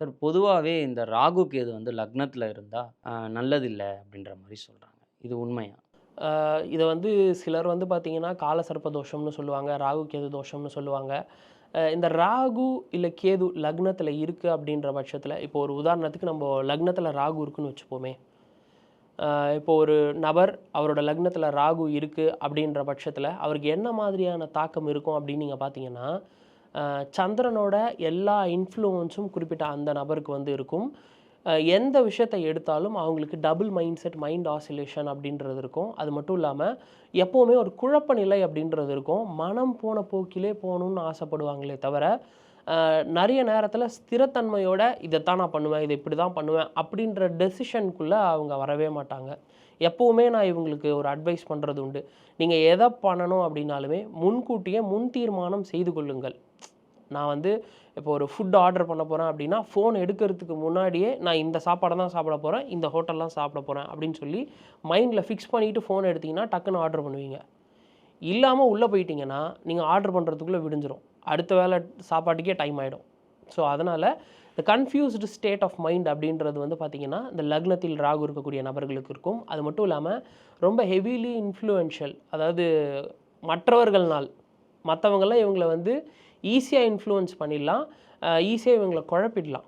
Sir பொதுவாவே இந்த ராகு கேது வந்து லக்னத்துல இருந்தா நல்லதில்ல அப்படின்ற மாரி சொல்றாங்க. இது உண்மையா? இத வந்து சிலர் வந்து பார்த்தீங்கன்னா, காலசர்ப்ப தோஷம்னு சொல்லுவாங்க. ராகு, கேது தோஷம்னு சொல்லுவாங்க. இந்த ராகு இல்ல கேது லக்னத்தில இருக்கு அப்படின்ற பட்சத்தில, இப்போ ஒரு உதாரணத்துக்கு நம்ப லக்னத்தில ராகு இருக்குன்னு வச்சுப்போமே. அ இப்போ ஒரு நபர் அவரோட லக்னத்தில ராகு இருக்கு அப்படின்ற பட்சத்தில, அவருக்கு என்ன மாதிரியான தாக்கம் இருக்கும் அப்படின்னு நீங்க பார்த்தீங்கன்னா, சந்திரனோட எல்லா இன்ஃப்ளூவன்ஸும் குறிப்பிட்ட அந்த நபருக்கு வந்து இருக்கும். எந்த விஷயத்த எடுத்தாலும் அவங்களுக்கு double mind set, mind oscillation அப்படின்றது இருக்கும். அது மட்டும் இல்லாம, எப்பவுமே ஒரு குழப்ப நிலை அப்படின்றது இருக்கும். மனம் போன போக்கிலே போணும்னு ஆசைப்படுவாங்களே தவிர, நெறைய நேரத்தில ஸ்திரத்தன்மையோட இதத்தான் நான் பண்ணுவேன், இத இப்படி தான் பண்ணுவேன் அப்படின்ற டெசிஷனுக்குள்ள அவங்க வரவே மாட்டாங்க. எப்பவுமே நான் இவங்களுக்கு ஒரு அட்வைஸ் பண்றது உண்டு. நீங்க எத பண்ணணும் அப்படின்னாலுமே, முன்கூட்டியே முன் தீர்மானம் செய்து கொள்ளுங்கள். நான் வந்து இப்போ ஒரு ஃபுட் ஆர்டர் பண்ண போறேன் அப்படின்னா, ஃபோன் எடுக்கிறதுக்கு முன்னாடியே நான் இந்த சாப்பாட தான் சாப்பிட போறேன், இந்த ஹோட்டல் தான் சாப்பிட போறேன் அப்படின்னு சொல்லி மைண்ட்ல ஃபிக்ஸ் பண்ணிட்டு ஃபோன் எடுத்தீங்கன்னா, டக்குன்னு ஆர்டர் பண்ணுவீங்க. இல்லாம உள்ள போயிட்டீங்கன்னா, நீங்க ஆர்டர் பண்றதுக்குள்ள விடிஞ்சிரும். அடுத்த வேள சாப்பாட்டுக்கே டைம் ஆயிடும். ஸோ, அதனால இந்த கன்ஃப்யூஸ்டு ஸ்டேட் ஆஃப் மைண்ட் அப்படின்றது வந்து பார்த்தீங்கன்னா, இந்த லக்னத்தில் ராகு இருக்கக்கூடிய நபர்களுக்கு இருக்கும். அது மட்டும் இல்லாம ரொம்ப ஹெவிலி இன்ஃப்ளூயன்ஷியல் அதாவது மற்றவர்கள்னால் மத்தவங்கலாம் இவங்கள வந்து ஈஸியா இன்ஃப்ளூயன்ஸ் பண்ணிடலாம். ஈஸியா இவங்கள குழப்பிடலாம்.